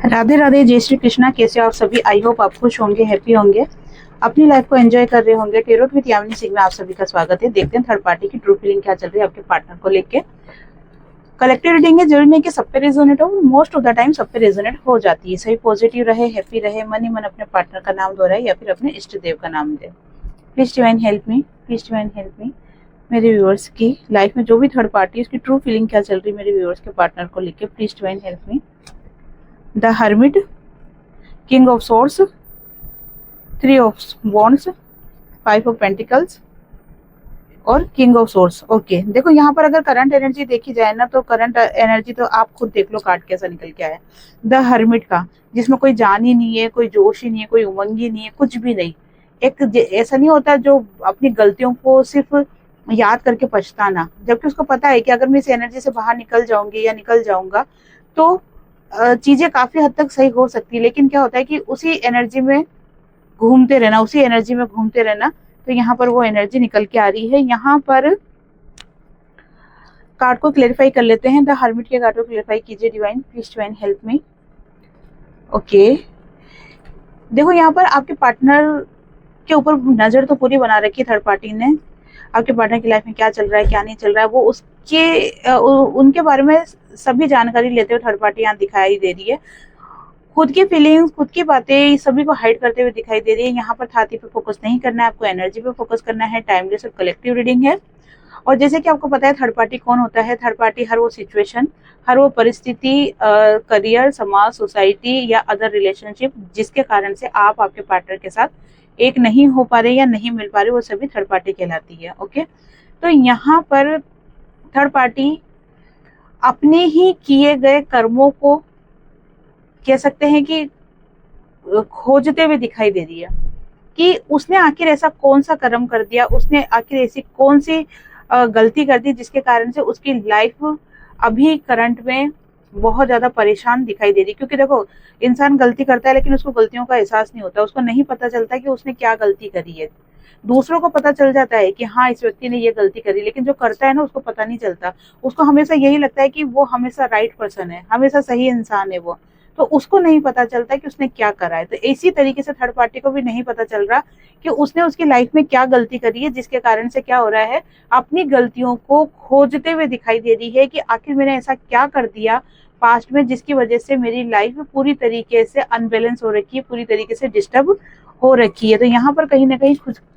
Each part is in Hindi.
राधे राधे, जय श्री कृष्णा। कैसे हो आप सभी? आई होप आप खुश होंगे, हैप्पी होंगे, अपनी लाइफ को एंजॉय कर रहे होंगे। टेरोट विद यामिनी सिंह में आप सभी का स्वागत है। देखते हैं थर्ड पार्टी की ट्रू फीलिंग क्या चल रही है आपके पार्टनर को लेके। कलेक्टिव रीडिंग है, जरूरी नहीं कि सब पे रेजोनेट हो, मोस्ट ऑफ द टाइम सब पे रेजोनेट हो जाती है। सही पॉजिटिव रहे, हैप्पी रहे, मन ही मन अपने पार्टनर का नाम दोहराए या फिर अपने इष्ट देव का नाम दे। Please divine help me, please divine help me. मेरे व्यूअर्स की लाइफ में जो भी थर्ड पार्टी है उसकी ट्रू फीलिंग क्या चल रही है मेरे व्यूअर्स के पार्टनर को लेके। Please divine help me. The hermit, king of source, three of wands, five of pentacles और किंग ऑफ सोर्स। ओके, देखो यहाँ पर अगर करंट एनर्जी देखी जाए ना, तो करंट एनर्जी तो आप खुद देख लो कार्ड कैसा निकल के आया। द हर्मिट का, जिसमें कोई जान ही नहीं है, कोई जोश ही नहीं है, कोई उमंग ही नहीं है, कुछ भी नहीं। एक ऐसा नहीं होता जो अपनी गलतियों को सिर्फ याद करके पछताना, जबकि उसको पता है कि अगर मैं इस एनर्जी से बाहर निकल जाऊंगी या निकल जाऊंगा तो चीजें काफी हद तक सही हो सकती है। लेकिन क्या होता है कि उसी एनर्जी में घूमते रहना, उसी एनर्जी में घूमते रहना। तो यहाँ पर वो एनर्जी निकल के आ रही है। यहाँ पर कार्ड को क्लेरिफाई कर लेते हैं। द हर्मिट के कार्ड को क्लेरिफाई कीजिए divine, please divine help me. Okay, देखो यहाँ पर आपके पार्टनर के ऊपर नजर तो पूरी बना रखी है थर्ड पार्टी ने। आपके पार्टनर की लाइफ में क्या चल रहा है, क्या नहीं चल रहा है, वो उनके बारे में सभी जानकारी लेते हुए थर्ड पार्टी यहाँ दिखाई दे रही है। खुद की फीलिंग्स, खुद की बातें सभी को हाइड करते हुए दिखाई दे रही है। यहाँ पर थाती पे फोकस नहीं करना है, आपको एनर्जी पे फोकस करना है। टाइमलेस और कलेक्टिव रीडिंग है। और जैसे कि आपको पता है थर्ड पार्टी कौन होता है। थर्ड पार्टी हर वो सिचुएशन, हर वो परिस्थिति, करियर, समाज, सोसाइटी या अदर रिलेशनशिप जिसके कारण से आप आपके पार्टनर के साथ एक नहीं हो पा रहे या नहीं मिल पा रहे, वो सभी थर्ड पार्टी कहलाती है। ओके, तो यहाँ पर थर्ड पार्टी अपने ही किए गए कर्मों को कह सकते हैं कि खोजते हुए दिखाई दे रही है कि उसने आखिर ऐसा कौन सा कर्म कर दिया, उसने आखिर ऐसी कौन सी गलती कर दी जिसके कारण से उसकी लाइफ अभी करंट में बहुत ज्यादा परेशान दिखाई दे रही। क्योंकि देखो, इंसान गलती करता है लेकिन उसको गलतियों का एहसास नहीं होता, उसको नहीं पता चलता कि उसने क्या गलती करी है। दूसरों को पता चल जाता है कि हाँ इस व्यक्ति ने ये गलती करी, लेकिन जो करता है ना उसको पता नहीं चलता। उसको हमेशा यही लगता है कि वो हमेशा राइट पर्सन है, हमेशा सही इंसान है वो, तो उसको नहीं पता चलता कि उसने क्या करा है। तो इसी तरीके से थर्ड पार्टी को भी नहीं पता चल रहा कि उसने उसकी लाइफ में क्या गलती करी है जिसके कारण से क्या हो रहा है। अपनी गलतियों को खोजते हुए दिखाई दे रही है कि आखिर मैंने ऐसा क्या कर दिया पास्ट में जिसकी वजह से मेरी लाइफ पूरी तरीके से अनबैलेंस हो रखी है, पूरी तरीके से डिस्टर्ब हो रखी है। तो यहाँ पर कहीं ना कहीं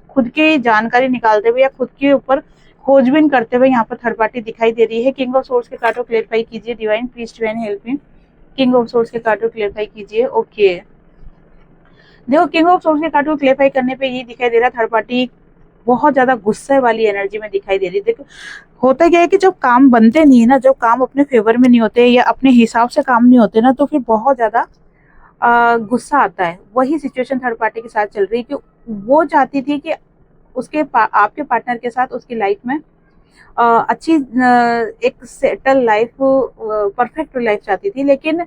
खुद की जानकारी निकालते हुए या खुद के ऊपर खोजबीन करते हुए यहाँ पर थर्ड पार्टी दिखाई दे रही है। किंग ऑफ सोर्स के कार्ड को क्लेरिफाई कीजिए divine, please divine help me. King of source के कार्ड को क्लेरिफाई कीजिए। ओके, देखो किंग ऑफ सोर्स के कार्ड को क्लेरिफाई करने पे ये दिखाई दे रहा है थर्ड पार्टी बहुत ज्यादा गुस्से वाली एनर्जी में दिखाई दे रही है। देखो होता क्या है कि जब काम बनते नहीं है ना, जब काम अपने फेवर में नहीं होते या अपने हिसाब से काम नहीं होते ना, तो फिर बहुत ज्यादा गुस्सा आता है। वही सिचुएशन थर्ड पार्टी के साथ चल रही है कि वो चाहती थी कि आपके पार्टनर के साथ उसकी लाइफ में अच्छी एक सेटल लाइफ, परफेक्ट लाइफ चाहती थी। लेकिन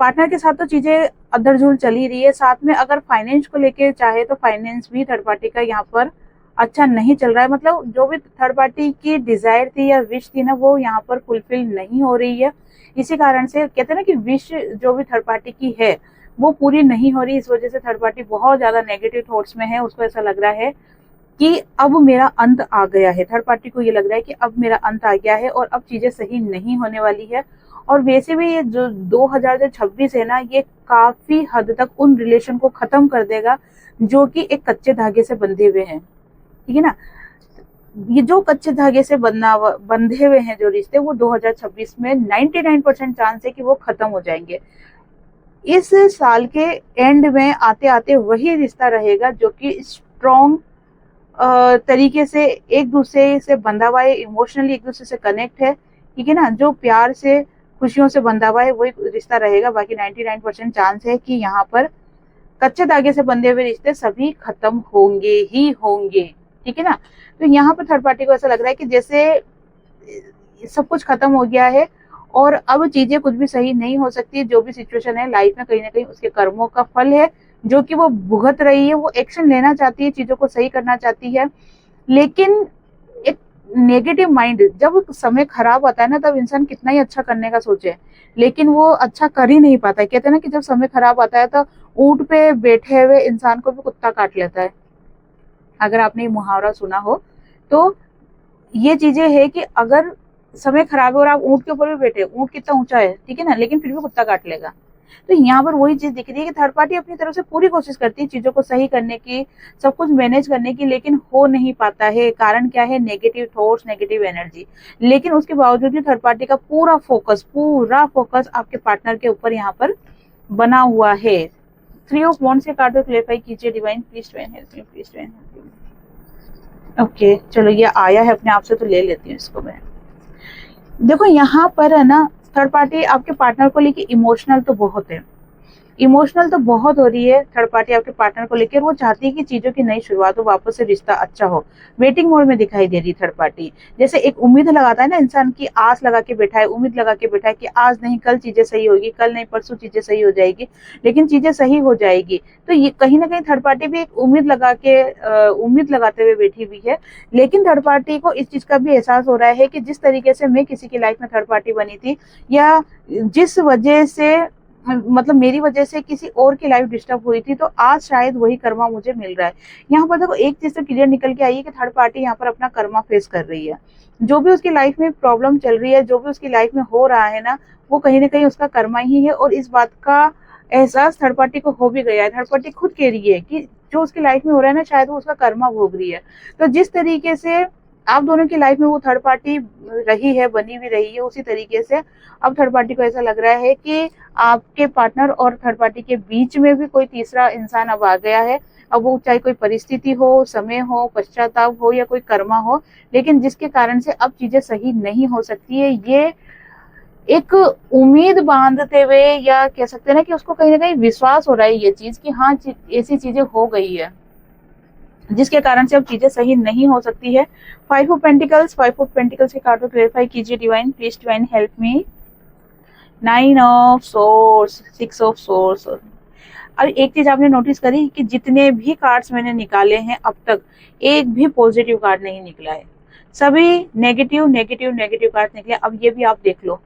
पार्टनर के साथ तो चीजें अदरझूल चल ही रही है। साथ में अगर फाइनेंस को लेके चाहे तो फाइनेंस भी थर्ड पार्टी का यहाँ पर अच्छा नहीं चल रहा है। मतलब जो भी थर्ड पार्टी की डिजायर थी या विश थी ना, वो यहाँ पर फुलफिल नहीं हो रही है। इसी कारण से कहते हैं ना कि विश जो भी थर्ड पार्टी की है वो पूरी नहीं हो रही। इस वजह से थर्ड पार्टी बहुत ज्यादा नेगेटिव थॉट्स में है। उसको ऐसा लग रहा है कि अब मेरा अंत आ गया है। थर्ड पार्टी को ये लग रहा है कि अब मेरा अंत आ गया है और अब चीजें सही नहीं होने वाली है। और वैसे भी ये जो 2026 है ना, ये काफी हद तक उन रिलेशन को खत्म कर देगा जो कि एक कच्चे धागे से बंधे हुए हैं। ठीक है ना, ये जो कच्चे धागे से बंधे हुए हैं जो रिश्ते, वो 2026 में 99% चांस है कि वो खत्म हो जाएंगे। इस साल के एंड में आते आते वही रिश्ता रहेगा जो कि स्ट्रॉन्ग तरीके से एक दूसरे से बंधा हुआ है, इमोशनली एक दूसरे से कनेक्ट है। ठीक है ना, जो प्यार से खुशियों से बंधा हुआ है वही रिश्ता रहेगा। बाकी 99% चांस है कि यहाँ पर कच्चे धागे से बंधे हुए रिश्ते सभी खत्म होंगे ही होंगे। ठीक है ना, तो यहाँ पर थर्ड पार्टी को ऐसा लग रहा है कि जैसे सब कुछ खत्म हो गया है और अब चीजें कुछ भी सही नहीं हो सकती। जो भी सिचुएशन है लाइफ में कहीं ना कहीं उसके कर्मों का फल है जो कि वो भुगत रही है। वो एक्शन लेना चाहती है, चीजों को सही करना चाहती है, लेकिन एक नेगेटिव माइंड, जब समय खराब आता है ना तब इंसान कितना ही अच्छा करने का सोचे, लेकिन वो अच्छा कर ही नहीं पाता है। कहते हैं ना कि जब समय खराब आता है तो ऊंट पे बैठे हुए इंसान को भी कुत्ता काट लेता है, अगर आपने ये मुहावरा सुना हो। तो ये चीजें है कि अगर समय खराब है और आप ऊंट के ऊपर भी बैठे, ऊंट कितना ऊंचा है, ठीक है ना, लेकिन फिर भी कुत्ता काट लेगा। तो यहाँ पर वही चीज दिख रही है कि थर्ड पार्टी अपनी तरफ से पूरी कोशिश करती है चीजों को सही करने की, सब कुछ मैनेज करने की, लेकिन हो नहीं पाता है। कारण क्या है? Negative thoughts, negative energy. लेकिन उसके बावजूद भी थर्ड पार्टी का पूरा फोकस आपके पार्टनर के ऊपर यहाँ पर बना हुआ है। थ्री ऑफ वॉन्ड्स के कार्ड को क्लेरिफाई कीजिए divine, please try and help me, please try and help me. Okay, चलो ये आया है अपने आप से तो ले लेती हूँ इसको मैं। देखो यहाँ पर है ना, थर्ड पार्टी आपके पार्टनर को लेके इमोशनल तो बहुत है, इमोशनल तो बहुत हो रही है थर्ड पार्टी आपके पार्टनर को लेकर। वो चाहती है कि चीजों की नई शुरुआत हो, वापस से रिश्ता अच्छा हो। वेटिंग मोड में दिखाई दे रही थर्ड पार्टी। जैसे एक उम्मीद लगाता है ना इंसान की, आस लगा के बैठा है, उम्मीद लगा के बैठा है कि आज नहीं कल चीजें सही होगी, कल नहीं परसों चीजें सही हो जाएगी, लेकिन चीजें सही हो जाएगी। तो ये कहीं ना कहीं थर्ड पार्टी भी एक उम्मीद लगाते हुए बैठी हुई है। लेकिन थर्ड पार्टी को इस चीज का भी एहसास हो रहा है कि जिस तरीके से मैं किसी की लाइफ में थर्ड पार्टी बनी थी, या जिस वजह से मतलब मेरी वजह से किसी और की लाइफ डिस्टर्ब हुई थी, तो आज शायद वही कर्मा मुझे मिल रहा है। यहाँ पर देखो एक चीज तो क्लियर निकल के आई है कि थर्ड पार्टी यहाँ पर अपना कर्मा फेस कर रही है। जो भी उसकी लाइफ में प्रॉब्लम चल रही है, जो भी उसकी लाइफ में हो रहा है ना, वो कहीं ना कहीं उसका कर्मा ही है। और इस बात का एहसास थर्ड पार्टी को हो भी गया है। थर्ड पार्टी खुद कह रही है कि जो उसकी लाइफ में हो रहा है ना, शायद वो उसका कर्मा भोग रही है। तो जिस तरीके से आप दोनों की लाइफ में वो थर्ड पार्टी रही है, बनी भी रही है, उसी तरीके से अब थर्ड पार्टी को ऐसा लग रहा है कि आपके पार्टनर और थर्ड पार्टी के बीच में भी कोई तीसरा इंसान अब आ गया है। अब वो चाहे कोई परिस्थिति हो, समय हो, पश्चाताप हो या कोई कर्मा हो, लेकिन जिसके कारण से अब चीजें सही नहीं हो सकती है। ये एक उम्मीद बांधते हुए, या कह सकते हैं ना कि उसको कहीं ना कहीं विश्वास हो रहा है ये चीज कि हाँ ऐसी चीजें हो गई है, जिसके कारण से अब चीजें सही नहीं हो सकती है। फाइव ऑफ पेंटिकल्स के कार्ड को क्लेरिफाई कीजिए divine, please divine help me. Nine of source, six of source. और एक चीज आपने नोटिस करी कि जितने भी कार्ड्स मैंने निकाले हैं अब तक, एक भी पॉजिटिव कार्ड नहीं निकला है, सभी नेगेटिव कार्ड निकले। अब ये भी आप देख लो,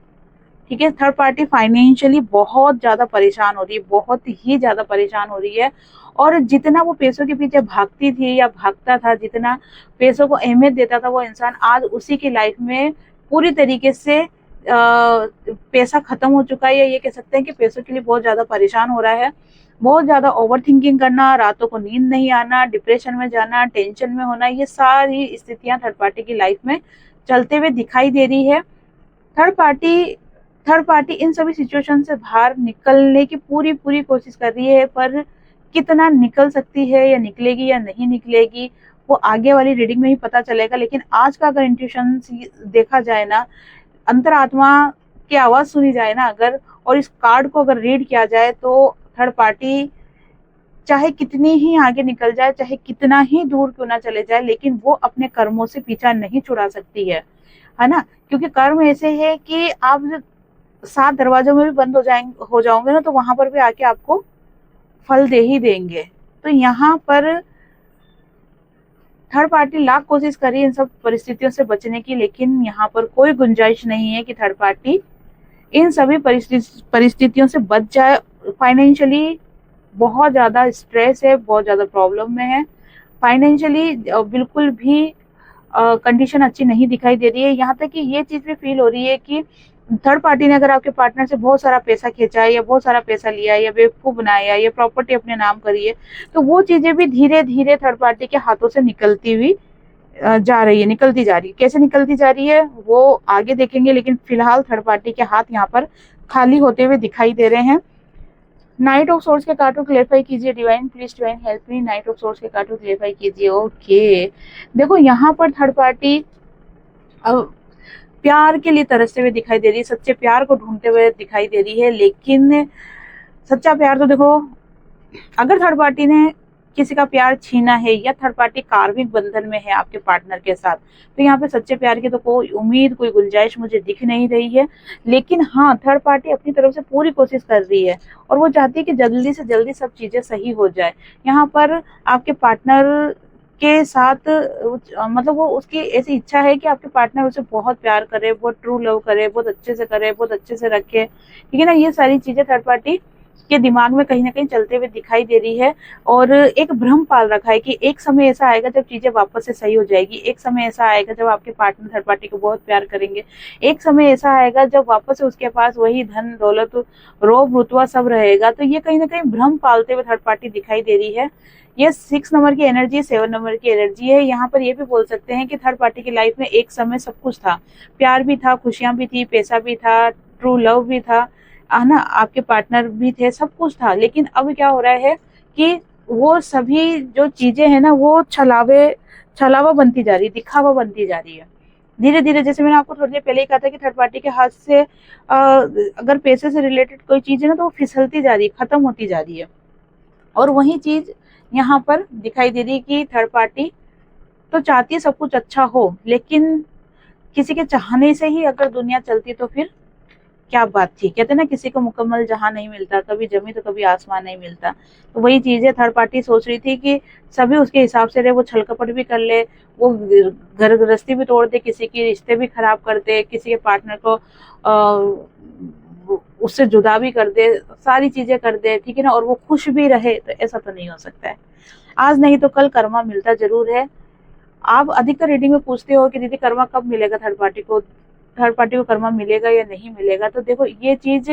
ठीक है। थर्ड पार्टी फाइनेंशियली बहुत ज्यादा परेशान हो रही है, बहुत ही ज्यादा परेशान हो रही है। और जितना वो पैसों के पीछे भागती थी या भागता था, जितना पैसों को अहमियत देता था वो इंसान, आज उसी की लाइफ में पूरी तरीके से पैसा खत्म हो चुका है। ये कह सकते हैं कि पैसों के लिए बहुत ज्यादा परेशान हो रहा है। बहुत ज्यादा ओवर थिंकिंग करना, रातों को नींद नहीं आना, डिप्रेशन में जाना, टेंशन में होना, ये सारी स्थितियां थर्ड पार्टी की लाइफ में चलते हुए दिखाई दे रही है। थर्ड पार्टी इन सभी सिचुएशन से बाहर निकलने की पूरी कोशिश कर रही है, पर कितना निकल सकती है, या निकलेगी या नहीं निकलेगी, वो आगे वाली रीडिंग में ही पता चलेगा। लेकिन आज का अगर इंट्यूशन देखा जाए ना, अंतरात्मा की आवाज सुनी जाए ना अगर, और इस कार्ड को अगर रीड किया जाए, तो थर्ड पार्टी चाहे कितनी ही आगे निकल जाए, चाहे कितना ही दूर क्यों ना चले जाए, लेकिन वो अपने कर्मों से पीछा नहीं छुड़ा सकती है ना। क्योंकि कर्म ऐसे है कि आप 7 दरवाजों में भी बंद हो जाओगे ना, तो वहां पर भी आके आपको फल दे ही देंगे। तो यहाँ पर थर्ड पार्टी लाख कोशिश करी इन सब परिस्थितियों से बचने की, लेकिन यहाँ पर कोई गुंजाइश नहीं है कि थर्ड पार्टी इन सभी परिस्थितियों से बच जाए। फाइनेंशियली बहुत ज्यादा स्ट्रेस है, बहुत ज्यादा प्रॉब्लम में है। फाइनेंशियली बिल्कुल भी कंडीशन अच्छी नहीं दिखाई दे रही है। यहाँ तक कि ये चीज भी फील हो रही है कि थर्ड पार्टी ने अगर आपके पार्टनर से बहुत सारा पैसा खींचा है, या बहुत सारा पैसा लिया है, या बेवकूफ बनाया, या प्रॉपर्टी अपने नाम करी है, तो वो चीजें भी धीरे धीरे थर्ड पार्टी के हाथों से निकलती हुई जा रही है, निकलती जा रही है। कैसे निकलती जा रही है वो आगे देखेंगे, लेकिन फिलहाल थर्ड पार्टी के हाथ यहाँ पर खाली होते हुए दिखाई दे रहे हैं। नाइट ऑफ सोर्स के कार्ड को क्लेरिफाई कीजिए divine, please divine help me. Night of source के कार्ड को क्लेरिफाई कीजिए। ओके, देखो यहाँ पर थर्ड पार्टी प्यार के लिए तरसते हुए दिखाई दे रही है, सच्चे प्यार को ढूंढते हुए दिखाई दे रही है। लेकिन सच्चा प्यार तो देखो, अगर थर्ड पार्टी ने किसी का प्यार छीना है, या थर्ड पार्टी कार्मिक बंधन में है आपके पार्टनर के साथ, तो यहाँ पे सच्चे प्यार की तो कोई उम्मीद, कोई गुंजाइश मुझे दिख नहीं रही है। लेकिन हाँ, थर्ड पार्टी अपनी तरफ से पूरी कोशिश कर रही है, और वो चाहती है कि जल्दी से जल्दी सब चीजें सही हो जाए। यहाँ पर आपके पार्टनर के साथ मतलब वो उसकी ऐसी इच्छा है कि आपके पार्टनर उसे बहुत प्यार करे, बहुत ट्रू लव करे, बहुत अच्छे से करे, बहुत अच्छे से रखे, ठीक है ना। ये सारी चीजें थर्ड पार्टी के दिमाग में कहीं ना कहीं चलते हुए दिखाई दे रही है। और एक भ्रम पाल रखा है कि एक समय ऐसा आएगा जब चीजें वापस से सही हो जाएगी, एक समय ऐसा आएगा जब आपके पार्टनर थर्ड पार्टी को बहुत प्यार करेंगे, एक समय ऐसा आएगा जब वापस से उसके पास वही धन दौलत रोब रुतबा सब रहेगा। तो ये कहीं ना कहीं भ्रम पालते हुए थर्ड पार्टी दिखाई दे रही है। ये 6 नंबर की एनर्जी, 7 नंबर की एनर्जी है। यहाँ पर ये भी बोल सकते हैं कि थर्ड पार्टी की लाइफ में एक समय सब कुछ था, प्यार भी था, खुशियां भी थी, पैसा भी था, ट्रू लव भी था, है ना, आपके पार्टनर भी थे, सब कुछ था। लेकिन अब क्या हो रहा है कि वो सभी जो चीजें हैं ना वो छलावा बनती जा रही है, दिखावा बनती जा रही है धीरे धीरे। जैसे मैंने आपको थोड़ी देर पहले ही कहा था कि थर्ड पार्टी के हाथ से अगर पैसे से रिलेटेड कोई चीज है ना तो वो फिसलती जा रही है, खत्म होती जा रही है। और वही चीज यहाँ पर दिखाई दे रही है कि थर्ड पार्टी तो चाहती है सब कुछ अच्छा हो, लेकिन किसी के चाहने से ही अगर दुनिया चलती तो फिर क्या बात थी। कहते ना किसी को मुकम्मल जहां नहीं मिलता, कभी जमी तो कभी आसमान नहीं मिलता। तो वही चीज है, थर्ड पार्टी सोच रही थी कि सभी उसके हिसाब से रहे, वो छल कपट भी कर ले, वो घर गृहस्थी भी तोड़ दे, किसी के रिश्ते भी खराब कर दे, किसी के पार्टनर को उससे जुदा भी कर दे, सारी चीजें कर दे, ठीक है ना, और वो खुश भी रहे। तो ऐसा तो नहीं हो सकता है। आज नहीं तो कल कर्मा मिलता जरूर है। आप अधिकतर रीडिंग में पूछते हो कि दीदी कर्मा कब मिलेगा थर्ड पार्टी को, थर्ड पार्टी को कर्मा मिलेगा या नहीं मिलेगा। तो देखो ये चीज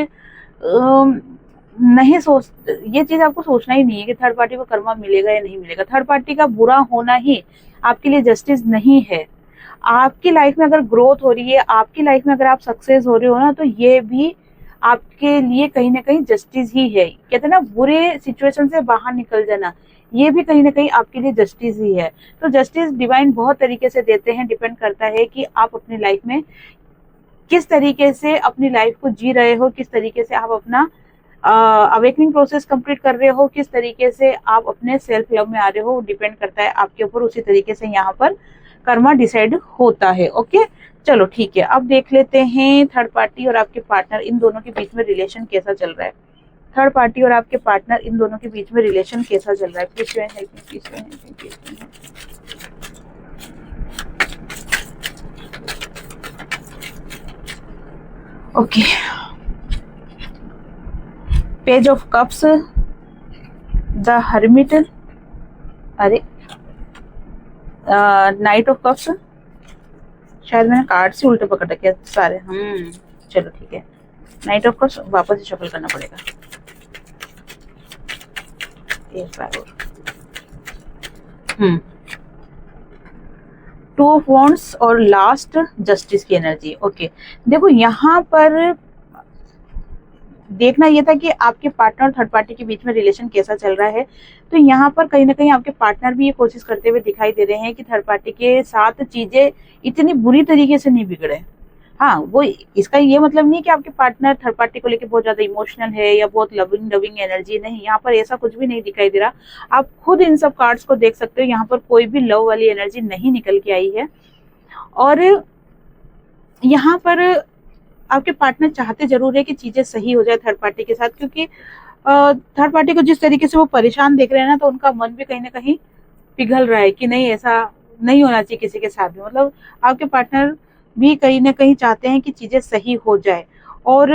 नहीं सोच, ये चीज आपको सोचना ही नहीं है कि थर्ड पार्टी को कर्मा मिलेगा या नहीं मिलेगा। थर्ड पार्टी का बुरा होना ही आपके लिए जस्टिस नहीं है। आपकी लाइफ में अगर ग्रोथ हो रही है, आपकी लाइफ में अगर आप सक्सेस हो रहे हो ना, तो ये भी आपके लिए कहीं ना कहीं जस्टिस ही है। कहते हैं ना बुरे सिचुएशन से बाहर निकल जाना, ये भी कहीं ना कहीं आपके लिए जस्टिस ही है। तो जस्टिस डिवाइन बहुत तरीके से देते हैं, डिपेंड करता है कि आप अपनी लाइफ में किस तरीके से अपनी लाइफ को जी रहे हो, किस तरीके से आप अपना अवेकनिंग प्रोसेस कंप्लीट कर रहे हो, किस तरीके से आप अपने सेल्फ लव में आ रहे हो, डिपेंड करता है आपके ऊपर। उसी तरीके से यहाँ पर कर्मा डिसाइड होता है। ओके, चलो ठीक है। अब देख लेते हैं थर्ड पार्टी और आपके पार्टनर, इन दोनों के बीच में रिलेशन कैसा चल रहा है। थर्ड पार्टी और आपके पार्टनर, इन दोनों के बीच में रिलेशन कैसा चल रहा है। Please help me, please help me, please help me. Okay, page of cups, the hermit, अरे नाइट ऑफ कप्स, शायद मैंने कार्ड से उल्टे पकड़ रखे सारे। चलो ठीक है, नाइट ऑफ कप्स वापस से शफल करना पड़ेगा एक बार और। टू ऑफ वॉन्ड्स और लास्ट जस्टिस की एनर्जी। ओके, देखो यहाँ पर देखना यह था कि आपके पार्टनर और थर्ड पार्टी के बीच में रिलेशन कैसा चल रहा है। तो यहाँ पर कहीं ना कहीं आपके पार्टनर भी ये कोशिश करते हुए दिखाई दे रहे हैं कि थर्ड पार्टी के साथ चीजें इतनी बुरी तरीके से नहीं बिगड़े। हाँ, वो इसका ये मतलब नहीं कि आपके पार्टनर थर्ड पार्टी को लेकर बहुत ज्यादा इमोशनल है या बहुत लविंग एनर्जी, नहीं, यहाँ पर ऐसा कुछ भी नहीं दिखाई दे रहा। आप खुद इन सब कार्ड्स को देख सकते हो, यहाँ पर कोई भी लव वाली एनर्जी नहीं निकल के आई है। और यहाँ पर आपके पार्टनर चाहते जरूर है कि चीजें सही हो जाए थर्ड पार्टी के साथ, क्योंकि थर्ड पार्टी को जिस तरीके से वो परेशान देख रहे हैं ना, तो उनका मन भी कहीं ना कहीं पिघल रहा है कि नहीं, ऐसा नहीं होना चाहिए किसी के साथ भी। मतलब आपके पार्टनर भी कहीं ना कहीं चाहते हैं कि चीजें सही हो जाए, और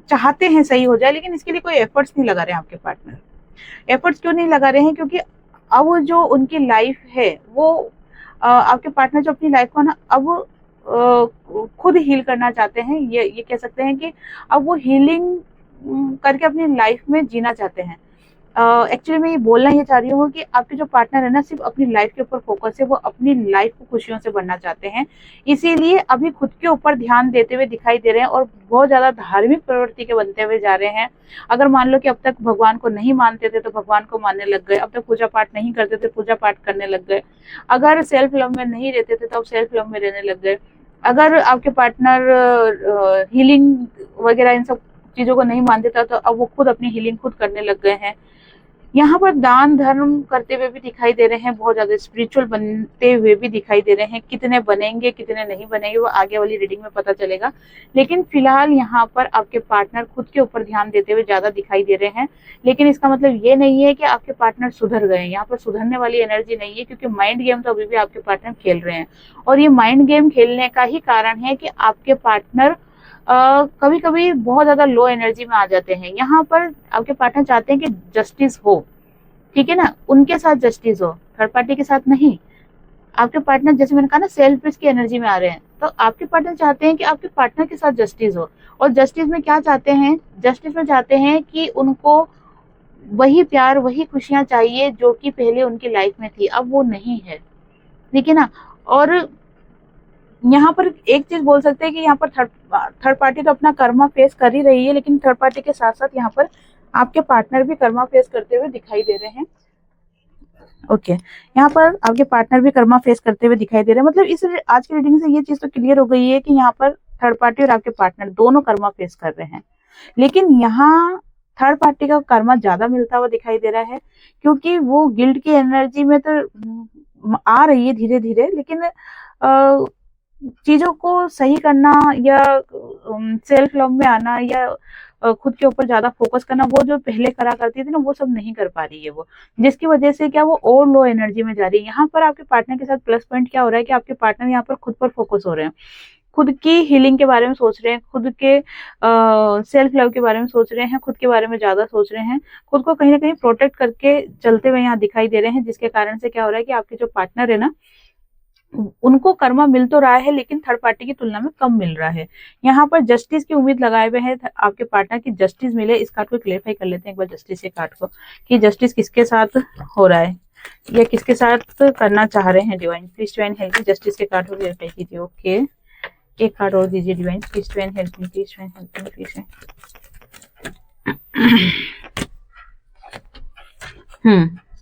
चाहते हैं सही हो जाए, लेकिन इसके लिए कोई एफर्ट्स नहीं लगा रहे हैं आपके पार्टनर। एफर्ट्स क्यों नहीं लगा रहे हैं? क्योंकि अब जो उनकी लाइफ है वो आपके पार्टनर जो अपनी लाइफ को ना अब खुद हील करना चाहते हैं। ये कह सकते हैं कि अब वो हीलिंग करके अपनी लाइफ में जीना चाहते हैं। एक्चुअली मैं ये बोलना ये चाह रही हूँ कि आपके जो पार्टनर है ना, सिर्फ अपनी लाइफ के ऊपर फोकस है, वो अपनी लाइफ को खुशियों से भरना चाहते हैं, इसीलिए अभी खुद के ऊपर ध्यान देते हुए दिखाई दे रहे हैं और बहुत ज्यादा धार्मिक प्रवृत्ति के बनते हुए जा रहे हैं। अगर मान लो कि अब तक भगवान को नहीं मानते थे तो भगवान को मानने लग गए, अब तक पूजा पाठ नहीं करते थे पूजा पाठ करने लग गए, अगर सेल्फ लव में नहीं रहते थे तो अब सेल्फ लव में रहने लग गए, अगर आपके पार्टनर हीलिंग वगैरह इन सब चीजों को नहीं मानते था तो अब वो खुद अपनी हीलिंग खुद करने लग गए हैं। यहाँ पर दान धर्म करते हुए भी दिखाई दे रहे हैं, बहुत ज्यादा स्पिरिचुअल बनते हुए भी दिखाई दे रहे हैं। कितने बनेंगे कितने नहीं बनेंगे वो आगे वाली रीडिंग में पता चलेगा, लेकिन फिलहाल यहाँ पर आपके पार्टनर खुद के ऊपर ध्यान देते हुए ज्यादा दिखाई दे रहे हैं। लेकिन इसका मतलब ये नहीं है कि आपके पार्टनर सुधर गए, यहाँ पर सुधरने वाली एनर्जी नहीं है, क्योंकि माइंड गेम तो अभी भी आपके पार्टनर खेल रहे हैं। और ये माइंड गेम खेलने का ही कारण है कि आपके पार्टनर कभी कभी बहुत ज्यादा लो एनर्जी में आ जाते हैं। यहाँ पर आपके पार्टनर चाहते हैं कि जस्टिस हो, ठीक है ना, उनके साथ जस्टिस हो, थर्ड पार्टी के साथ नहीं। आपके पार्टनर, जैसे मैंने कहा ना, सेल्फिश की एनर्जी में आ रहे हैं, तो आपके पार्टनर चाहते हैं कि आपके पार्टनर के साथ जस्टिस हो। और जस्टिस में क्या चाहते हैं, जस्टिस में चाहते हैं कि उनको वही प्यार वही खुशियां चाहिए जो कि पहले उनकी लाइफ में थी, अब वो नहीं है, ठीक है ना। और यहाँ पर एक चीज बोल सकते हैं कि यहाँ पर थर्ड पार्टी तो अपना कर्मा फेस कर ही रही है, लेकिन थर्ड पार्टी के साथ साथ यहाँ पर आपके पार्टनर भी कर्मा फेस करते हुए दिखाई दे रहे हैं। ओके, यहाँ पर आपके पार्टनर भी कर्मा फेस करते हुए दिखाई दे रहे हैं। मतलब इस आज की रीडिंग से ये चीज तो क्लियर हो गई है कि यहाँ पर थर्ड पार्टी और आपके पार्टनर दोनों कर्मा फेस कर रहे हैं। लेकिन यहाँ थर्ड पार्टी का कर्मा ज्यादा मिलता हुआ दिखाई दे रहा है, क्योंकि वो गिल्ट की एनर्जी में तो आ रही है धीरे धीरे, लेकिन चीजों को सही करना या सेल्फ लव में आना या खुद के ऊपर ज्यादा फोकस करना, वो जो पहले करा करती थी ना, वो सब नहीं कर पा रही है वो, जिसकी वजह से क्या वो और लो एनर्जी में जा रही है। यहाँ पर आपके पार्टनर के साथ प्लस पॉइंट क्या हो रहा है कि आपके पार्टनर यहाँ पर खुद पर फोकस हो रहे हैं, खुद की हीलिंग के बारे में सोच रहे हैं, खुद के सेल्फ लव के बारे में सोच रहे हैं, खुद के बारे में ज्यादा सोच रहे हैं, खुद को कहीं ना कहीं प्रोटेक्ट करके चलते हुए यहाँ दिखाई दे रहे हैं। जिसके कारण से क्या हो रहा है कि आपके जो पार्टनर है ना, उनको कर्मा मिल तो रहा है, लेकिन थर्ड पार्टी की तुलना में कम मिल रहा है। यहाँ पर जस्टिस की उम्मीद लगाए हुए हैं आपके पार्टनर की जस्टिस मिले। इस कार्ड को क्लेरिफाई कर लेते हैं एक बार, जस्टिस के कार्ड को, कि जस्टिस किसके साथ हो रहा है या किसके साथ करना चाह रहे हैं। Divine please divine help me, justice के कार्ड को क्लेरिफाई कीजिए। ओके, एक कार्ड और दीजिए divine please divine help me, please divine help me, please.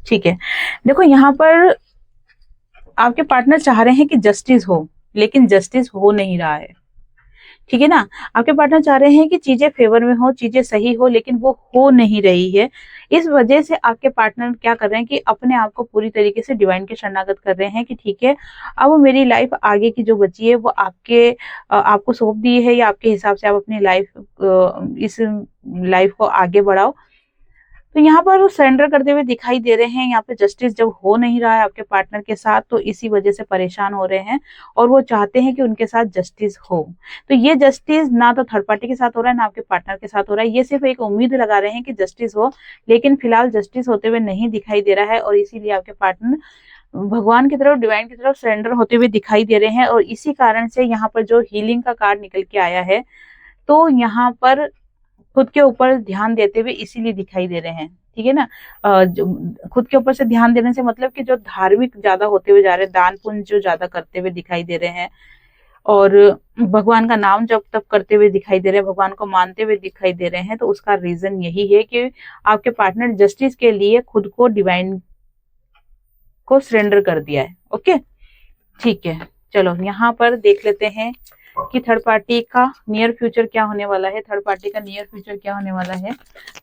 ठीक है, देखो यहाँ पर आपके पार्टनर चाह रहे हैं कि जस्टिस हो, लेकिन जस्टिस हो नहीं रहा है, ठीक है ना। आपके पार्टनर चाह रहे हैं कि चीजें फेवर में हो, चीजें सही हो, लेकिन वो हो नहीं रही है। इस वजह से आपके पार्टनर क्या कर रहे हैं कि अपने आप को पूरी तरीके से डिवाइन के शरणागत कर रहे हैं कि ठीक है, अब मेरी लाइफ आगे की जो बची है वो आपको सौंप दी है, या आपके हिसाब से आप अपनी इस लाइफ को आगे बढ़ाओ। तो यहाँ पर वो सरेंडर करते हुए दिखाई दे रहे हैं। यहाँ पे जस्टिस जब हो नहीं रहा है आपके पार्टनर के साथ, तो इसी वजह से परेशान हो रहे हैं और वो चाहते हैं कि उनके साथ जस्टिस हो। तो ये जस्टिस ना तो थर्ड पार्टी के साथ हो रहा है ना आपके पार्टनर के साथ हो रहा है, ये सिर्फ एक उम्मीद लगा रहे हैं कि जस्टिस हो, लेकिन फिलहाल जस्टिस होते हुए नहीं दिखाई दे रहा है। और इसीलिए आपके पार्टनर भगवान की तरफ, डिवाइन की तरफ सरेंडर होते हुए दिखाई दे रहे हैं। और इसी कारण से यहाँ पर जो हीलिंग का कार्ड निकल के आया है, तो यहाँ पर खुद के ऊपर ध्यान देते हुए इसीलिए दिखाई दे रहे हैं, ठीक है ना। जो खुद के ऊपर से ध्यान देने से मतलब कि जो धार्मिक ज्यादा होते हुए जा रहे हैं, दान पुण्य जो ज्यादा करते हुए दिखाई दे रहे हैं, और भगवान का नाम जप तप करते हुए दिखाई दे रहे हैं, भगवान को मानते हुए दिखाई दे रहे हैं। तो उसका रीजन यही है कि आपके पार्टनर जस्टिस के लिए खुद को डिवाइन को सरेंडर कर दिया है। ओके, ठीक है, चलो यहाँ पर देख लेते हैं कि थर्ड पार्टी का नियर फ्यूचर क्या होने वाला है। थर्ड पार्टी का नियर फ्यूचर क्या होने वाला है,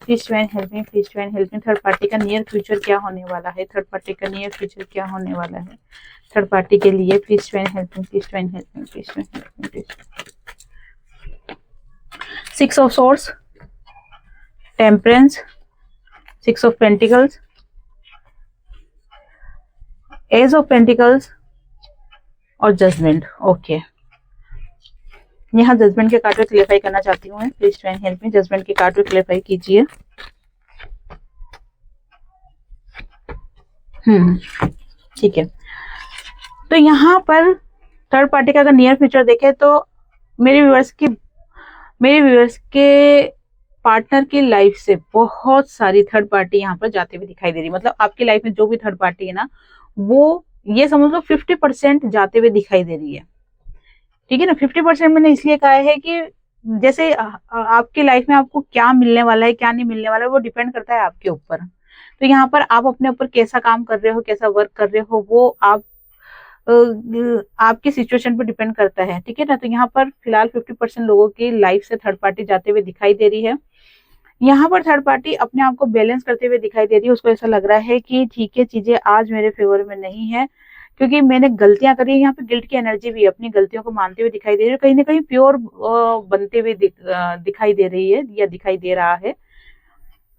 please divine help me, please divine help me. Third party का नियर फ्यूचर क्या होने वाला है, थर्ड पार्टी का नियर फ्यूचर क्या होने वाला है थर्ड पार्टी के लिए, please divine help me, please divine help me, please divine help me, please. 6 of swords, temperance, 6 of pentacles, ace of pentacles और जजमेंट। ओके, यहाँ जजमेंट के कार्ड को क्लेरिफाई करना चाहती हूँ मैं, please divine help me, judgement के कार्ड को क्लेरिफाई कीजिए। ठीक है, तो यहाँ पर थर्ड पार्टी का अगर नियर फ्यूचर देखे तो मेरे व्यूअर्स के पार्टनर की लाइफ से बहुत सारी थर्ड पार्टी यहाँ पर जाते हुए दिखाई दे रही है। मतलब आपकी लाइफ में जो भी थर्ड पार्टी है ना, वो ये समझ लो 50% जाते हुए दिखाई दे रही है, ठीक है ना। 50% मैंने इसलिए कहा है कि जैसे आपकी लाइफ में आपको क्या मिलने वाला है क्या नहीं मिलने वाला है, वो डिपेंड करता है आपके ऊपर। तो यहाँ पर आप अपने ऊपर कैसा काम कर रहे हो, कैसा वर्क कर रहे हो, वो आपकी सिचुएशन पर डिपेंड करता है, ठीक है ना। तो यहाँ पर फिलहाल 50% लोगों की लाइफ से थर्ड पार्टी जाते हुए दिखाई दे रही है। यहाँ पर थर्ड पार्टी अपने आप को बैलेंस करते हुए दिखाई दे रही है। उसको ऐसा लग रहा है कि ठीक है, चीजें आज मेरे फेवर में नहीं है क्योंकि मैंने गलतियां करी है। यहाँ पे गिल्ट की एनर्जी भी अपनी गलतियों को मानते हुए दिखाई दे रही है, कहीं ना कहीं प्योर बनते हुए दिखाई दे रही है या दिखाई दे रहा है।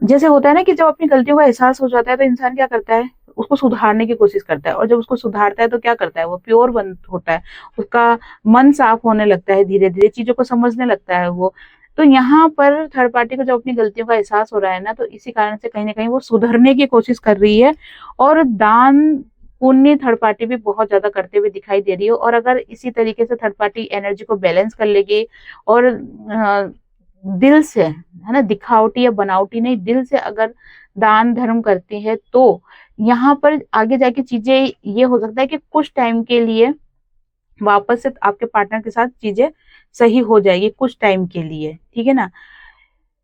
जैसे होता है ना कि जब अपनी गलतियों का एहसास हो जाता है तो इंसान क्या करता है, उसको सुधारने की कोशिश करता है, और जब उसको सुधारता है तो क्या करता है, वो प्योर बन होता है, उसका मन साफ होने लगता है, धीरे धीरे चीजों को समझने लगता है वो। तो यहाँ पर थर्ड पार्टी को जब अपनी गलतियों का एहसास हो रहा है ना, तो इसी कारण से कहीं ना कहीं वो सुधरने की कोशिश कर रही है। और दान पुण्य थर्ड पार्टी भी बहुत ज्यादा करते हुए दिखाई दे रही है। और अगर इसी तरीके से थर्ड पार्टी एनर्जी को बैलेंस कर लेगी और दिल से, है ना, दिखावटी या बनावटी नहीं, दिल से अगर दान धर्म करती है तो यहाँ पर आगे जाके चीजें ये हो सकता है कि कुछ टाइम के लिए वापस से आपके पार्टनर के साथ चीजें सही हो जाएगी, कुछ टाइम के लिए, ठीक है ना।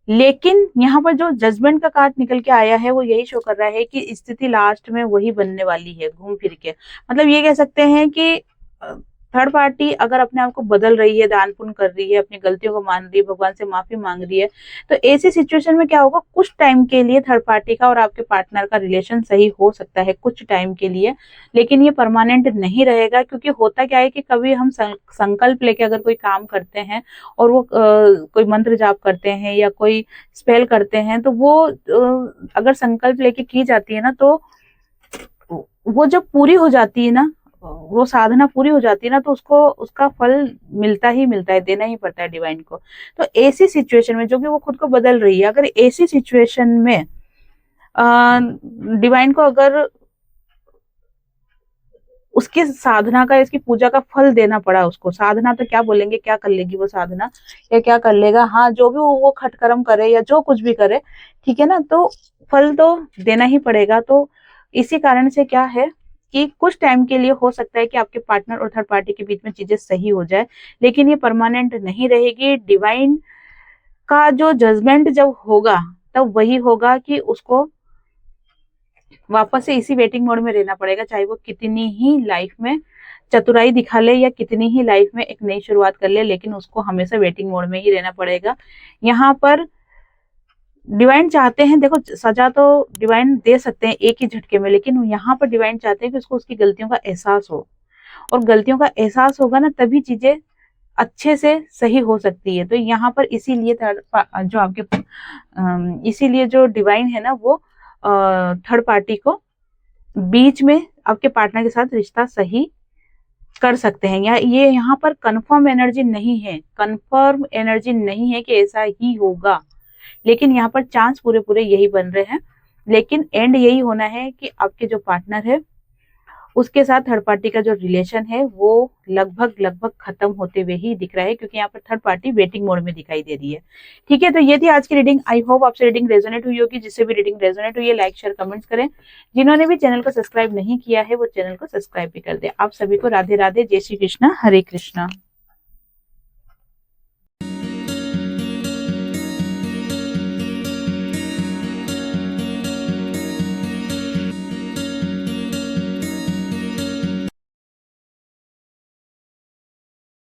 लेकिन यहाँ पर जो जजमेंट का कार्ड निकल के आया है वो यही शो कर रहा है कि स्थिति लास्ट में वही बनने वाली है घूम फिर के। मतलब ये कह सकते हैं कि थर्ड पार्टी अगर अपने आप को बदल रही है, दान पुण्य कर रही है, अपनी गलतियों को मान रही है, भगवान से माफी मांग रही है, तो ऐसी सिचुएशन में क्या होगा, कुछ टाइम के लिए थर्ड पार्टी का और आपके पार्टनर का रिलेशन सही हो सकता है कुछ टाइम के लिए, लेकिन ये परमानेंट नहीं रहेगा। क्योंकि होता क्या है कि कभी हम संकल्प लेके अगर कोई काम करते हैं और वो कोई मंत्र जाप करते हैं या कोई स्पेल करते हैं, तो वो अगर संकल्प लेके की जाती है ना, तो वो जब पूरी हो जाती है ना, वो साधना पूरी हो जाती है ना, तो उसको उसका फल मिलता ही मिलता है, देना ही पड़ता है डिवाइन को। तो ऐसी सिचुएशन में जो कि वो खुद को बदल रही है, अगर ऐसी सिचुएशन में डिवाइन को अगर उसकी साधना का, इसकी पूजा का फल देना पड़ा, उसको साधना तो क्या बोलेंगे, क्या कर लेगी वो साधना या क्या कर लेगा, हाँ जो भी वो खटकर्म करे या जो कुछ भी करे, ठीक है ना, तो फल तो देना ही पड़ेगा। तो इसी कारण से क्या है कि कुछ टाइम के लिए हो सकता है कि आपके पार्टनर और थर्ड पार्टी के बीच में चीजें सही हो जाए, लेकिन ये परमानेंट नहीं रहेगी। डिवाइन का जो जजमेंट जब होगा तब वही होगा कि उसको वापस से इसी वेटिंग मोड में रहना पड़ेगा, चाहे वो कितनी ही लाइफ में चतुराई दिखा ले या कितनी ही लाइफ में एक नई शुरुआत कर ले, लेकिन उसको हमेशा वेटिंग मोड में ही रहना पड़ेगा। यहाँ पर डिवाइन चाहते हैं, देखो सजा तो डिवाइन दे सकते हैं एक ही झटके में, लेकिन यहाँ पर डिवाइन चाहते हैं कि उसको उसकी गलतियों का एहसास हो, और गलतियों का एहसास होगा ना तभी चीजें अच्छे से सही हो सकती है। तो यहाँ पर इसीलिए जो आपके इसीलिए जो डिवाइन है ना, वो थर्ड पार्टी को बीच में आपके पार्टनर के साथ रिश्ता सही कर सकते हैं। ये यहाँ पर कंफर्म एनर्जी नहीं है, कंफर्म एनर्जी नहीं है कि ऐसा ही होगा, लेकिन यहाँ पर चांस पूरे पूरे यही बन रहे हैं। लेकिन एंड यही होना है कि आपके जो पार्टनर है उसके साथ थर्ड पार्टी का जो रिलेशन है वो लगभग खत्म होते हुए ही दिख रहा है, क्योंकि यहाँ पर थर्ड पार्टी वेटिंग मोड में दिखाई दे रही है। ठीक है, तो ये थी आज की रीडिंग। आई होप आपसे रीडिंग रेजोनेट हुई होगी। जिससे भी रीडिंग रेजोनेट हुई है लाइक शेयर कमेंट्स करें। जिन्होंने भी चैनल को सब्सक्राइब नहीं किया है वो चैनल को सब्सक्राइब भी कर दे। आप सभी को राधे राधे, जय श्री कृष्णा, हरे कृष्णा।